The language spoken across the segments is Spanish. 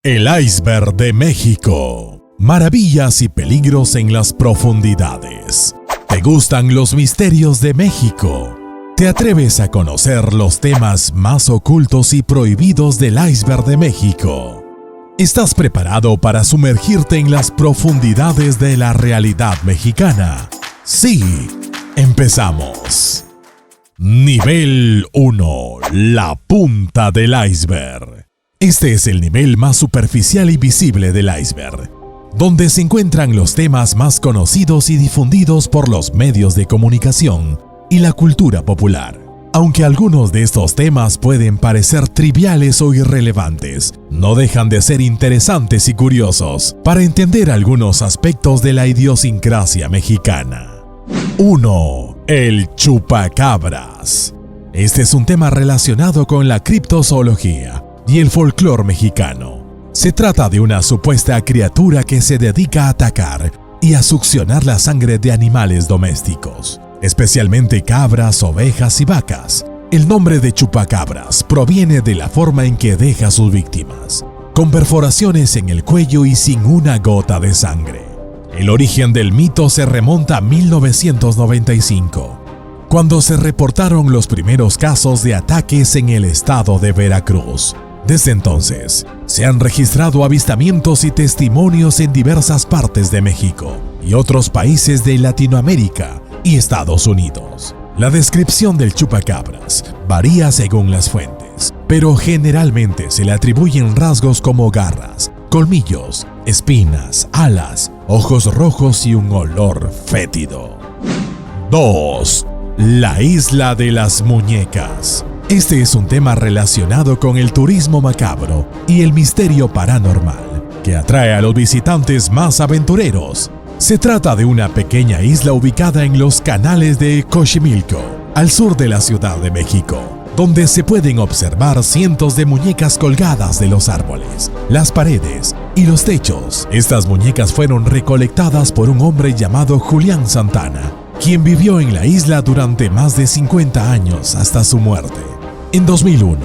El iceberg de México. Maravillas y peligros en las profundidades. ¿Te gustan los misterios de México? ¿Te atreves a conocer los temas más ocultos y prohibidos del iceberg de México? ¿Estás preparado para sumergirte en las profundidades de la realidad mexicana? Sí, empezamos. Nivel 1. La punta del iceberg. Este es el nivel más superficial y visible del iceberg, donde se encuentran los temas más conocidos y difundidos por los medios de comunicación y la cultura popular. Aunque algunos de estos temas pueden parecer triviales o irrelevantes, no dejan de ser interesantes y curiosos para entender algunos aspectos de la idiosincrasia mexicana. 1. El chupacabras. Este es un tema relacionado con la criptozoología y el folclore mexicano. Se trata de una supuesta criatura que se dedica a atacar y a succionar la sangre de animales domésticos, especialmente cabras, ovejas y vacas. El nombre de chupacabras proviene de la forma en que deja a sus víctimas, con perforaciones en el cuello y sin una gota de sangre. El origen del mito se remonta a 1995, cuando se reportaron los primeros casos de ataques en el estado de Veracruz. Desde entonces, se han registrado avistamientos y testimonios en diversas partes de México y otros países de Latinoamérica y Estados Unidos. La descripción del chupacabras varía según las fuentes, pero generalmente se le atribuyen rasgos como garras, colmillos, espinas, alas, ojos rojos y un olor fétido. 2. La isla de las muñecas. Este es un tema relacionado con el turismo macabro y el misterio paranormal, que atrae a los visitantes más aventureros. Se trata de una pequeña isla ubicada en los canales de Xochimilco, al sur de la Ciudad de México, donde se pueden observar cientos de muñecas colgadas de los árboles, las paredes y los techos. Estas muñecas fueron recolectadas por un hombre llamado Julián Santana, quien vivió en la isla durante más de 50 años hasta su muerte. En 2001,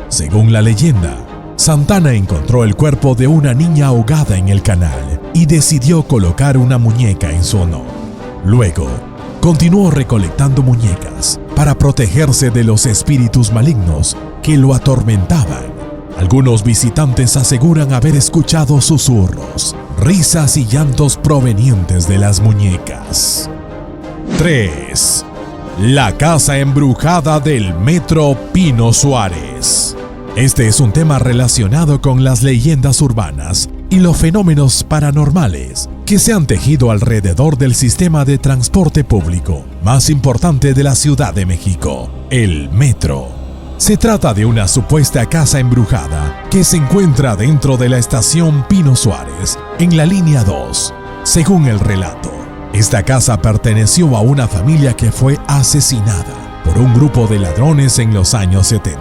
según la leyenda, Santana encontró el cuerpo de una niña ahogada en el canal y decidió colocar una muñeca en su honor. Luego, continuó recolectando muñecas para protegerse de los espíritus malignos que lo atormentaban. Algunos visitantes aseguran haber escuchado susurros, risas y llantos provenientes de las muñecas. 3. La casa embrujada del Metro Pino Suárez. Este es un tema relacionado con las leyendas urbanas y los fenómenos paranormales que se han tejido alrededor del sistema de transporte público más importante de la Ciudad de México, el Metro. Se trata de una supuesta casa embrujada que se encuentra dentro de la estación Pino Suárez, en la línea 2. Según el relato, esta casa perteneció a una familia que fue asesinada por un grupo de ladrones en los años 70.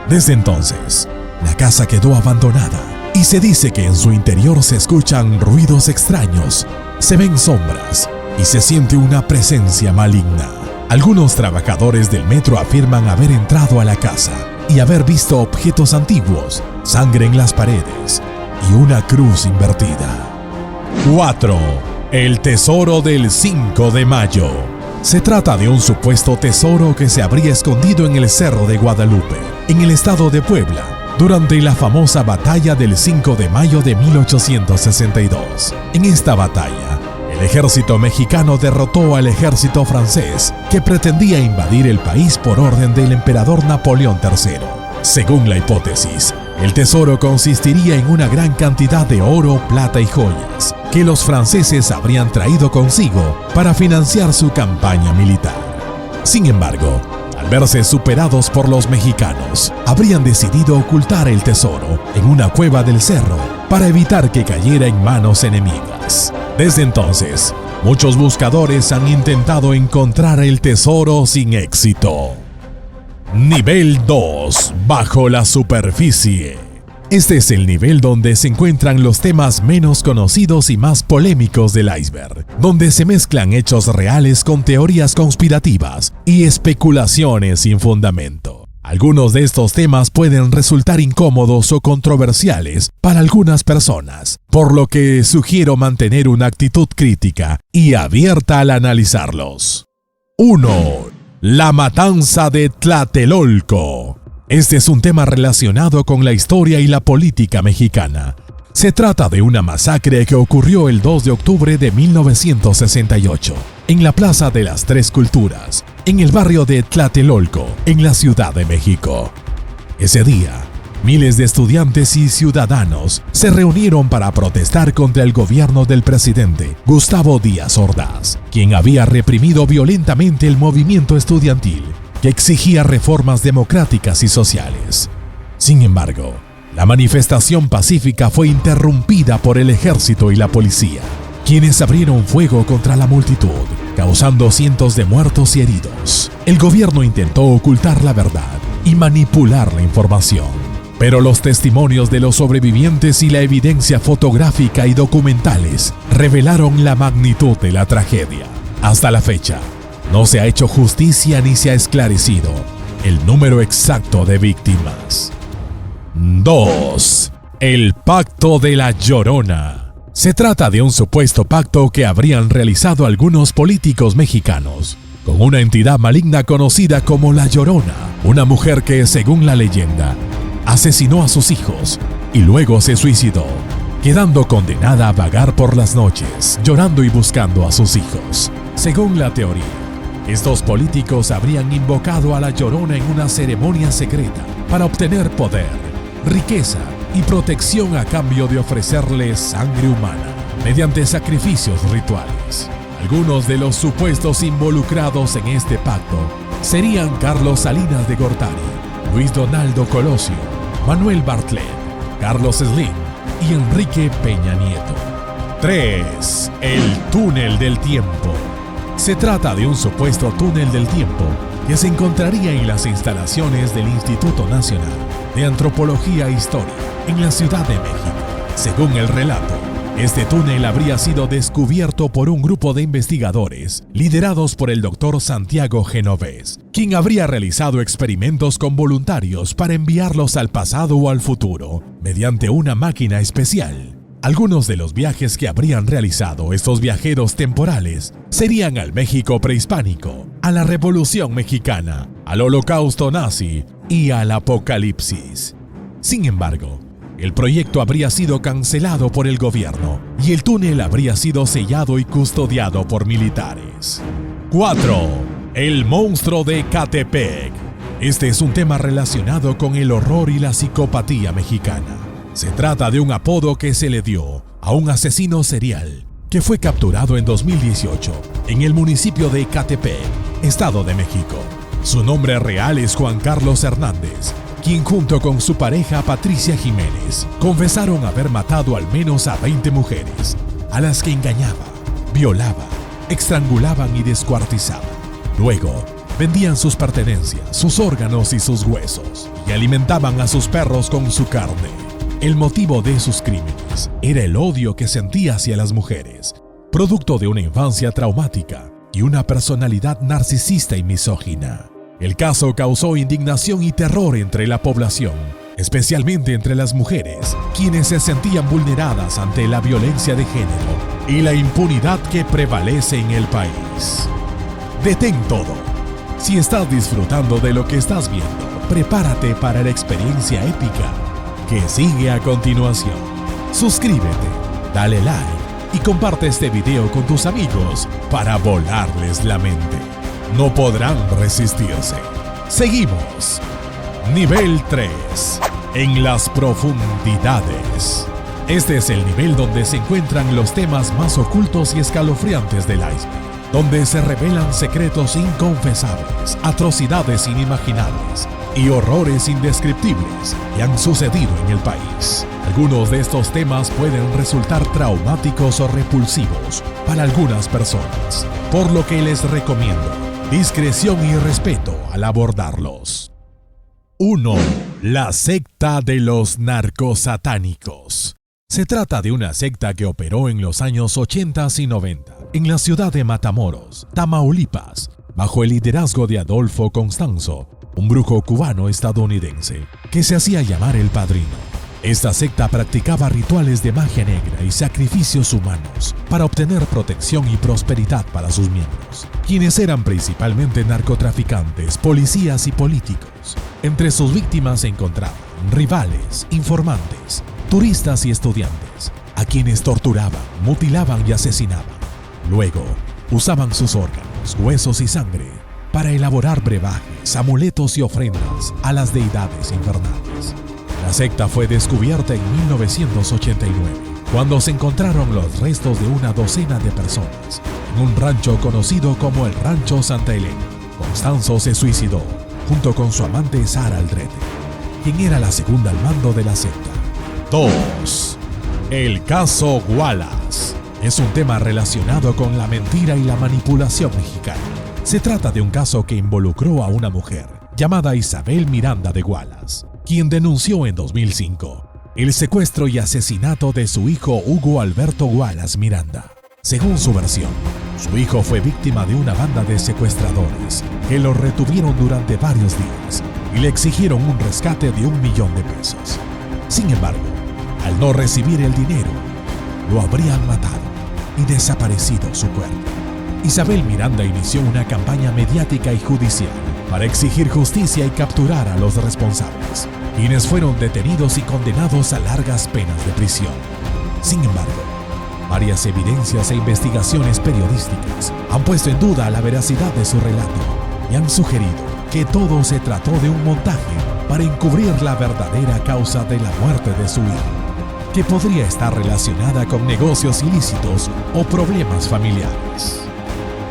Desde entonces, la casa quedó abandonada y se dice que en su interior se escuchan ruidos extraños, se ven sombras y se siente una presencia maligna. Algunos trabajadores del metro afirman haber entrado a la casa y haber visto objetos antiguos, sangre en las paredes y una cruz invertida. 4. El tesoro del 5 de mayo. Se trata de un supuesto tesoro que se habría escondido en el Cerro de Guadalupe, en el estado de Puebla, durante la famosa batalla del 5 de mayo de 1862. En esta batalla, el ejército mexicano derrotó al ejército francés, que pretendía invadir el país por orden del emperador Napoleón III. Según la hipótesis, el tesoro consistiría en una gran cantidad de oro, plata y joyas que los franceses habrían traído consigo para financiar su campaña militar. Sin embargo, al verse superados por los mexicanos, habrían decidido ocultar el tesoro en una cueva del cerro para evitar que cayera en manos enemigas. Desde entonces, muchos buscadores han intentado encontrar el tesoro sin éxito. Nivel 2. Bajo la superficie. Este es el nivel donde se encuentran los temas menos conocidos y más polémicos del iceberg, donde se mezclan hechos reales con teorías conspirativas y especulaciones sin fundamento. Algunos de estos temas pueden resultar incómodos o controversiales para algunas personas, por lo que sugiero mantener una actitud crítica y abierta al analizarlos. 1. La matanza de Tlatelolco. Este es un tema relacionado con la historia y la política mexicana. Se trata de una masacre que ocurrió el 2 de octubre de 1968 en la Plaza de las Tres Culturas, en el barrio de Tlatelolco, en la Ciudad de México. Ese día, miles de estudiantes y ciudadanos se reunieron para protestar contra el gobierno del presidente Gustavo Díaz Ordaz, quien había reprimido violentamente el movimiento estudiantil que exigía reformas democráticas y sociales. Sin embargo, la manifestación pacífica fue interrumpida por el ejército y la policía, quienes abrieron fuego contra la multitud, causando cientos de muertos y heridos. El gobierno intentó ocultar la verdad y manipular la información, pero los testimonios de los sobrevivientes y la evidencia fotográfica y documentales revelaron la magnitud de la tragedia. Hasta la fecha, no se ha hecho justicia ni se ha esclarecido el número exacto de víctimas. 2. El Pacto de la Llorona. Se trata de un supuesto pacto que habrían realizado algunos políticos mexicanos con una entidad maligna conocida como La Llorona, una mujer que, según la leyenda, asesinó a sus hijos y luego se suicidó, quedando condenada a vagar por las noches, llorando y buscando a sus hijos. Según la teoría, estos políticos habrían invocado a La Llorona en una ceremonia secreta para obtener poder, riqueza y protección a cambio de ofrecerles sangre humana mediante sacrificios rituales. Algunos de los supuestos involucrados en este pacto serían Carlos Salinas de Gortari, Luis Donaldo Colosio, Manuel Bartlett, Carlos Slim y Enrique Peña Nieto. 3. El túnel del tiempo. Se trata de un supuesto túnel del tiempo que se encontraría en las instalaciones del Instituto Nacional de Antropología e Historia en la Ciudad de México. Según el relato, este túnel habría sido descubierto por un grupo de investigadores liderados por el doctor Santiago Genovés, quien habría realizado experimentos con voluntarios para enviarlos al pasado o al futuro mediante una máquina especial. Algunos de los viajes que habrían realizado estos viajeros temporales serían al México prehispánico, a la Revolución Mexicana, al Holocausto nazi y al Apocalipsis. Sin embargo, el proyecto habría sido cancelado por el gobierno y el túnel habría sido sellado y custodiado por militares. 4. El monstruo de Ecatepec. Este es un tema relacionado con el horror y la psicopatía mexicana. Se trata de un apodo que se le dio a un asesino serial que fue capturado en 2018 en el municipio de Ecatepec, Estado de México. Su nombre real es Juan Carlos Hernández, quien junto con su pareja Patricia Jiménez confesaron haber matado al menos a 20 mujeres, a las que engañaba, violaba, estrangulaban y descuartizaban. Luego, vendían sus pertenencias, sus órganos y sus huesos, y alimentaban a sus perros con su carne. El motivo de sus crímenes era el odio que sentía hacia las mujeres, producto de una infancia traumática y una personalidad narcisista y misógina. El caso causó indignación y terror entre la población, especialmente entre las mujeres, quienes se sentían vulneradas ante la violencia de género y la impunidad que prevalece en el país. Detén todo. Si estás disfrutando de lo que estás viendo, prepárate para la experiencia épica que sigue a continuación. Suscríbete, dale like y comparte este video con tus amigos para volarles la mente. No podrán resistirse. Seguimos. Nivel 3. En las profundidades. Este es el nivel donde se encuentran los temas más ocultos y escalofriantes del iceberg, donde se revelan secretos inconfesables, atrocidades inimaginables y horrores indescriptibles que han sucedido en el país. Algunos de estos temas pueden resultar traumáticos o repulsivos para algunas personas, por lo que les recomiendo discreción y respeto al abordarlos. 1. La secta de los narcosatánicos. Se trata de una secta que operó en los años 80 y 90 en la ciudad de Matamoros, Tamaulipas, bajo el liderazgo de Adolfo Constanzo, un brujo cubano-estadounidense que se hacía llamar el Padrino. Esta secta practicaba rituales de magia negra y sacrificios humanos para obtener protección y prosperidad para sus miembros, quienes eran principalmente narcotraficantes, policías y políticos. Entre sus víctimas se encontraban rivales, informantes, turistas y estudiantes, a quienes torturaban, mutilaban y asesinaban. Luego, usaban sus órganos, huesos y sangre para elaborar brebajes, amuletos y ofrendas a las deidades infernales. La secta fue descubierta en 1989, cuando se encontraron los restos de una docena de personas en un rancho conocido como el Rancho Santa Elena. Constanzo se suicidó junto con su amante Sara Aldrete, quien era la segunda al mando de la secta. 2. El caso Wallace es un tema relacionado con la mentira y la manipulación mexicana. Se trata de un caso que involucró a una mujer llamada Isabel Miranda de Wallace, quien denunció en 2005 el secuestro y asesinato de su hijo Hugo Alberto Wallace Miranda. Según su versión, su hijo fue víctima de una banda de secuestradores que lo retuvieron durante varios días y le exigieron un rescate de $1 millón. Sin embargo, al no recibir el dinero, lo habrían matado y desaparecido su cuerpo. Isabel Miranda inició una campaña mediática y judicial para exigir justicia y capturar a los responsables, quienes fueron detenidos y condenados a largas penas de prisión. Sin embargo, varias evidencias e investigaciones periodísticas han puesto en duda la veracidad de su relato y han sugerido que todo se trató de un montaje para encubrir la verdadera causa de la muerte de su hijo, que podría estar relacionada con negocios ilícitos o problemas familiares.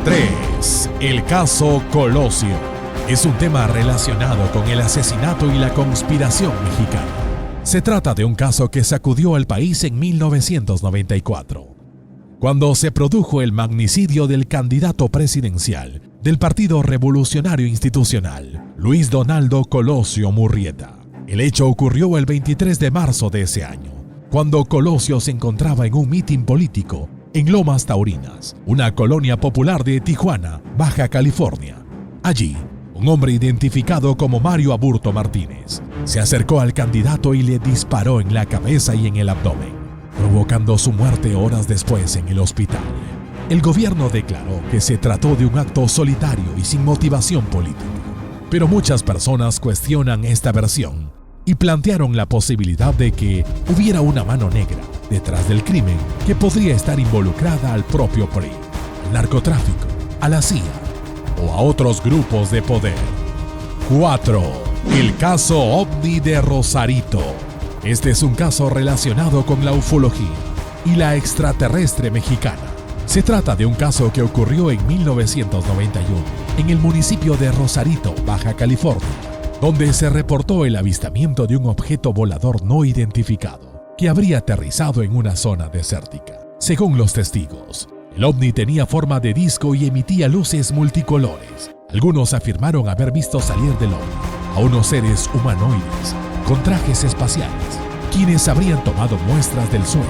3. El caso Colosio es un tema relacionado con el asesinato y la conspiración mexicana. Se trata de un caso que sacudió al país en 1994, cuando se produjo el magnicidio del candidato presidencial del Partido Revolucionario Institucional, Luis Donaldo Colosio Murrieta. El hecho ocurrió el 23 de marzo de ese año, cuando Colosio se encontraba en un mitin político en Lomas Taurinas, una colonia popular de Tijuana, Baja California. Allí, un hombre identificado como Mario Aburto Martínez se acercó al candidato y le disparó en la cabeza y en el abdomen, provocando su muerte horas después en el hospital. El gobierno declaró que se trató de un acto solitario y sin motivación política, pero muchas personas cuestionan esta versión y plantearon la posibilidad de que hubiera una mano negra detrás del crimen que podría estar involucrada al propio PRI, al narcotráfico, a la CIA o a otros grupos de poder. 4. El caso OVNI de Rosarito. Este es un caso relacionado con la ufología y la extraterrestre mexicana. Se trata de un caso que ocurrió en 1991 en el municipio de Rosarito, Baja California, donde se reportó el avistamiento de un objeto volador no identificado que habría aterrizado en una zona desértica. Según los testigos, el ovni tenía forma de disco y emitía luces multicolores. Algunos afirmaron haber visto salir del ovni a unos seres humanoides con trajes espaciales, quienes habrían tomado muestras del suelo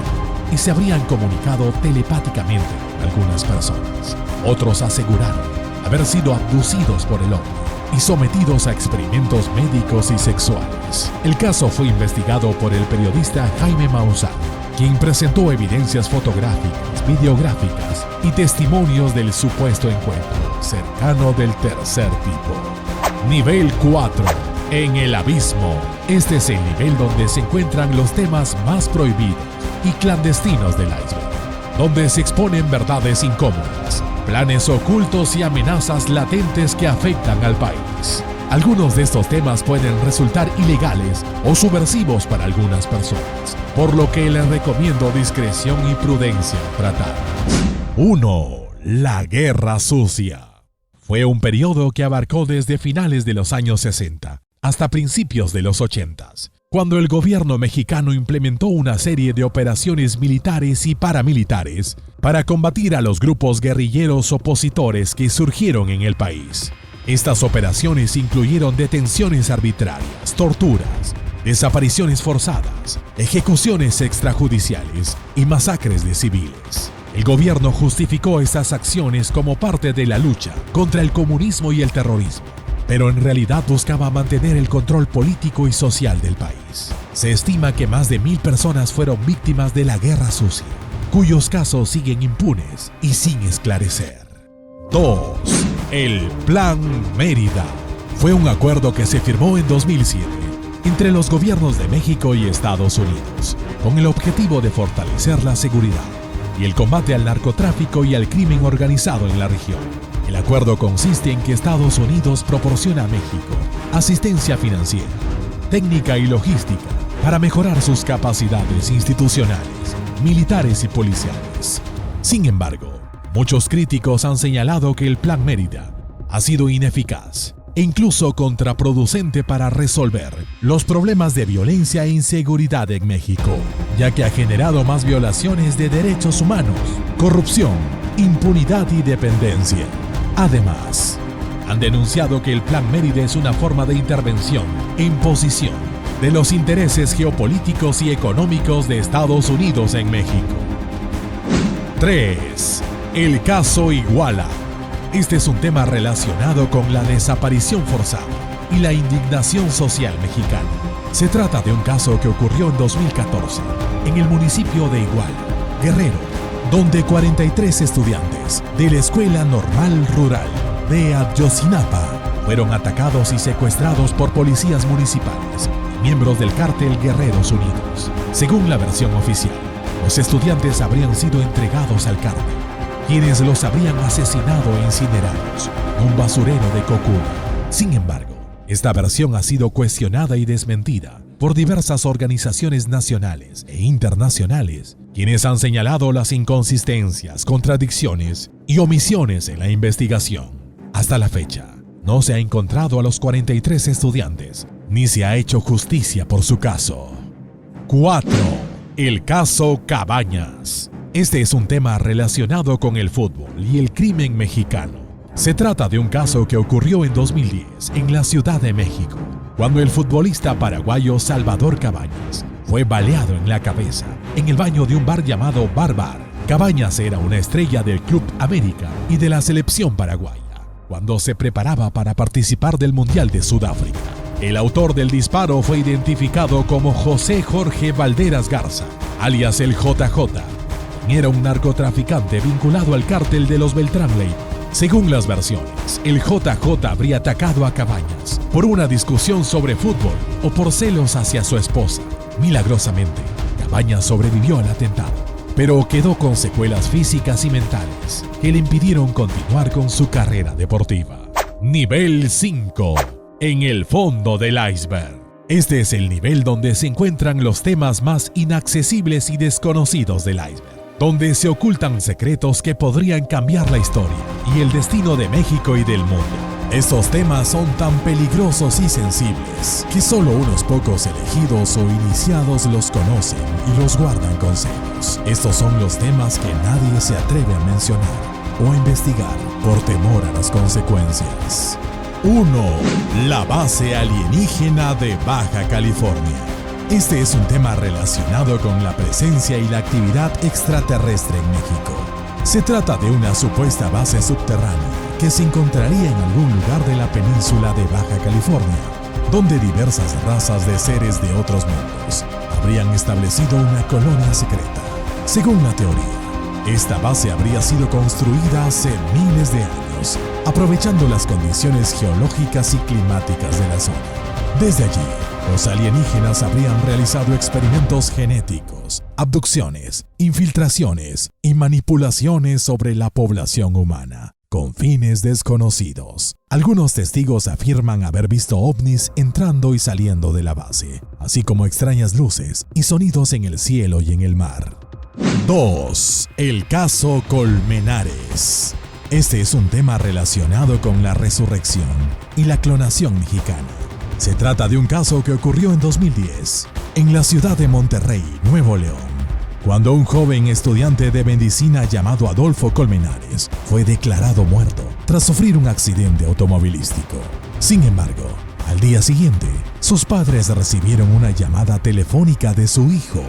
y se habrían comunicado telepáticamente con algunas personas. Otros aseguraron haber sido abducidos por el ovni y sometidos a experimentos médicos y sexuales. El caso fue investigado por el periodista Jaime Maussan, quien presentó evidencias fotográficas, videográficas y testimonios del supuesto encuentro cercano del tercer tipo. Nivel 4. En el abismo. Este es el nivel donde se encuentran los temas más prohibidos y clandestinos del iceberg, donde se exponen verdades incómodas, planes ocultos y amenazas latentes que afectan al país. Algunos de estos temas pueden resultar ilegales o subversivos para algunas personas, por lo que les recomiendo discreción y prudencia al tratar. 1. La Guerra Sucia. Fue un periodo que abarcó desde finales de los años 60 hasta principios de los 80, cuando el gobierno mexicano implementó una serie de operaciones militares y paramilitares para combatir a los grupos guerrilleros opositores que surgieron en el país. Estas operaciones incluyeron detenciones arbitrarias, torturas, desapariciones forzadas, ejecuciones extrajudiciales y masacres de civiles. El gobierno justificó estas acciones como parte de la lucha contra el comunismo y el terrorismo, pero en realidad buscaba mantener el control político y social del país. Se estima que más de 1000 personas fueron víctimas de la Guerra Sucia, cuyos casos siguen impunes y sin esclarecer. 2. El Plan Mérida. Fue un acuerdo que se firmó en 2007 entre los gobiernos de México y Estados Unidos, con el objetivo de fortalecer la seguridad y el combate al narcotráfico y al crimen organizado en la región. El acuerdo consiste en que Estados Unidos proporciona a México asistencia financiera, técnica y logística para mejorar sus capacidades institucionales, militares y policiales. Sin embargo, muchos críticos han señalado que el Plan Mérida ha sido ineficaz e incluso contraproducente para resolver los problemas de violencia e inseguridad en México, ya que ha generado más violaciones de derechos humanos, corrupción, impunidad y dependencia. Además, han denunciado que el Plan Mérida es una forma de intervención e imposición de los intereses geopolíticos y económicos de Estados Unidos en México. 3. El caso Iguala. Este es un tema relacionado con la desaparición forzada y la indignación social mexicana. Se trata de un caso que ocurrió en 2014 en el municipio de Iguala, Guerrero, donde 43 estudiantes de la Escuela Normal Rural de Ayotzinapa fueron atacados y secuestrados por policías municipales y miembros del cártel Guerreros Unidos. Según la versión oficial, los estudiantes habrían sido entregados al cártel, quienes los habrían asesinado e incinerados en un basurero de Cocula. Sin embargo, esta versión ha sido cuestionada y desmentida por diversas organizaciones nacionales e internacionales, quienes han señalado las inconsistencias, contradicciones y omisiones en la investigación. Hasta la fecha, no se ha encontrado a los 43 estudiantes, ni se ha hecho justicia por su caso. 4. El caso Cabañas. Este es un tema relacionado con el fútbol y el crimen mexicano. Se trata de un caso que ocurrió en 2010 en la Ciudad de México, cuando el futbolista paraguayo Salvador Cabañas fue baleado en la cabeza en el baño de un bar llamado Bar Bar. Cabañas era una estrella del Club América y de la selección paraguaya, cuando se preparaba para participar del Mundial de Sudáfrica. El autor del disparo fue identificado como José Jorge Valderas Garza, alias el JJ. Era un narcotraficante vinculado al cártel de los Beltrán Leiva. Según las versiones, el JJ habría atacado a Cabañas por una discusión sobre fútbol o por celos hacia su esposa. Milagrosamente, Cabañas sobrevivió al atentado, pero quedó con secuelas físicas y mentales que le impidieron continuar con su carrera deportiva. Nivel 5. En el fondo del iceberg. Este es el nivel donde se encuentran los temas más inaccesibles y desconocidos del iceberg, donde se ocultan secretos que podrían cambiar la historia y el destino de México y del mundo. Estos temas son tan peligrosos y sensibles que solo unos pocos elegidos o iniciados los conocen y los guardan con celos. Estos son los temas que nadie se atreve a mencionar o a investigar por temor a las consecuencias. 1. La base alienígena de Baja California. Este es un tema relacionado con la presencia y la actividad extraterrestre en México. Se trata de una supuesta base subterránea que se encontraría en algún lugar de la península de Baja California, donde diversas razas de seres de otros mundos habrían establecido una colonia secreta. Según la teoría, esta base habría sido construida hace miles de años, aprovechando las condiciones geológicas y climáticas de la zona. Desde allí, los alienígenas habrían realizado experimentos genéticos, abducciones, infiltraciones y manipulaciones sobre la población humana, con fines desconocidos. Algunos testigos afirman haber visto ovnis entrando y saliendo de la base, así como extrañas luces y sonidos en el cielo y en el mar. 2. El caso Colmenares. Este es un tema relacionado con la resurrección y la clonación mexicana. Se trata de un caso que ocurrió en 2010, en la ciudad de Monterrey, Nuevo León, cuando un joven estudiante de medicina llamado Adolfo Colmenares fue declarado muerto tras sufrir un accidente automovilístico. Sin embargo, al día siguiente, sus padres recibieron una llamada telefónica de su hijo,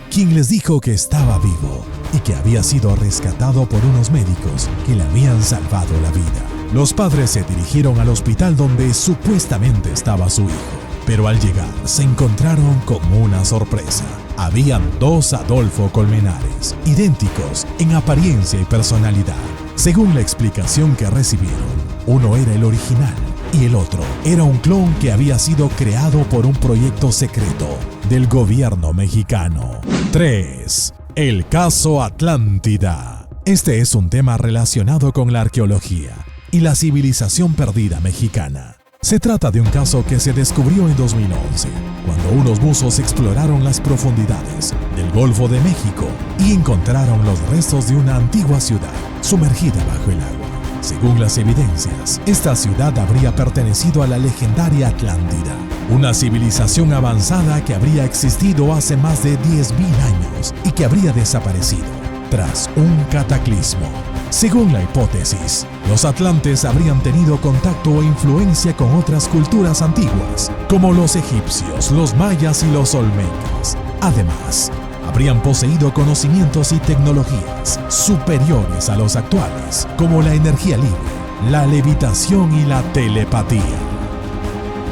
quien les dijo que estaba vivo y que había sido rescatado por unos médicos que le habían salvado la vida. Los padres se dirigieron al hospital donde supuestamente estaba su hijo, pero al llegar se encontraron con una sorpresa. Habían dos Adolfo Colmenares, idénticos en apariencia y personalidad. Según la explicación que recibieron, uno era el original y el otro era un clon que había sido creado por un proyecto secreto del gobierno mexicano. 3. El caso Atlántida. Este es un tema relacionado con la arqueología y la civilización perdida mexicana. Se trata de un caso que se descubrió en 2011, cuando unos buzos exploraron las profundidades del Golfo de México y encontraron los restos de una antigua ciudad sumergida bajo el agua. Según las evidencias, esta ciudad habría pertenecido a la legendaria Atlántida, una civilización avanzada que habría existido hace más de 10.000 años y que habría desaparecido tras un cataclismo. Según la hipótesis, los atlantes habrían tenido contacto o influencia con otras culturas antiguas, como los egipcios, los mayas y los olmecas. Además, habrían poseído conocimientos y tecnologías superiores a los actuales, como la energía libre, la levitación y la telepatía.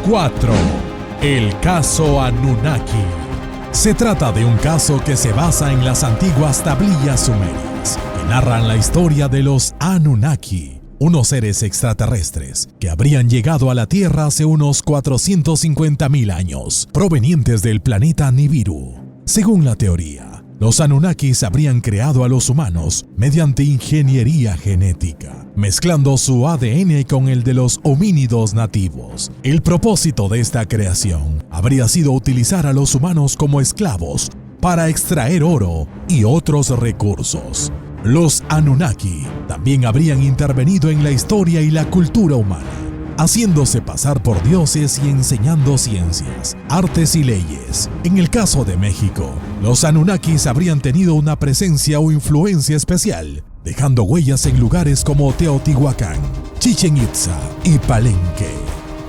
4. El caso Anunnaki. Se trata de un caso que se basa en las antiguas tablillas sumerias, que narran la historia de los Anunnaki, unos seres extraterrestres que habrían llegado a la Tierra hace unos 450.000 años, provenientes del planeta Nibiru. Según la teoría, los Anunnakis habrían creado a los humanos mediante ingeniería genética, mezclando su ADN con el de los homínidos nativos. El propósito de esta creación habría sido utilizar a los humanos como esclavos para extraer oro y otros recursos. Los Anunnaki también habrían intervenido en la historia y la cultura humana, haciéndose pasar por dioses y enseñando ciencias, artes y leyes. En el caso de México, los Anunnakis habrían tenido una presencia o influencia especial, dejando huellas en lugares como Teotihuacán, Chichén Itzá y Palenque.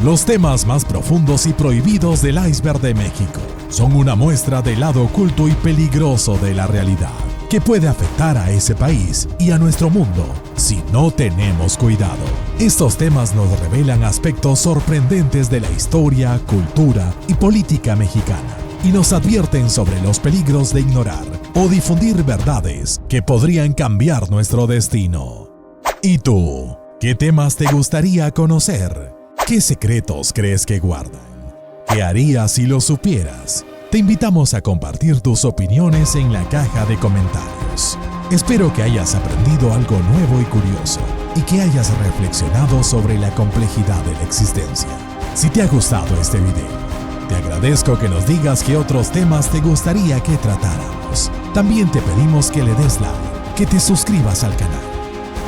Los temas más profundos y prohibidos del iceberg de México son una muestra del lado oculto y peligroso de la realidad, que puede afectar a ese país y a nuestro mundo si no tenemos cuidado. Estos temas nos revelan aspectos sorprendentes de la historia, cultura y política mexicana y nos advierten sobre los peligros de ignorar o difundir verdades que podrían cambiar nuestro destino. ¿Y tú? ¿Qué temas te gustaría conocer? ¿Qué secretos crees que guardan? ¿Qué harías si lo supieras? Te invitamos a compartir tus opiniones en la caja de comentarios. Espero que hayas aprendido algo nuevo y curioso y que hayas reflexionado sobre la complejidad de la existencia. Si te ha gustado este video, te agradezco que nos digas qué otros temas te gustaría que tratáramos. También te pedimos que le des like, que te suscribas al canal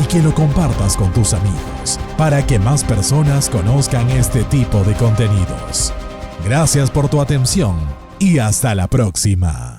y que lo compartas con tus amigos para que más personas conozcan este tipo de contenidos. Gracias por tu atención y hasta la próxima.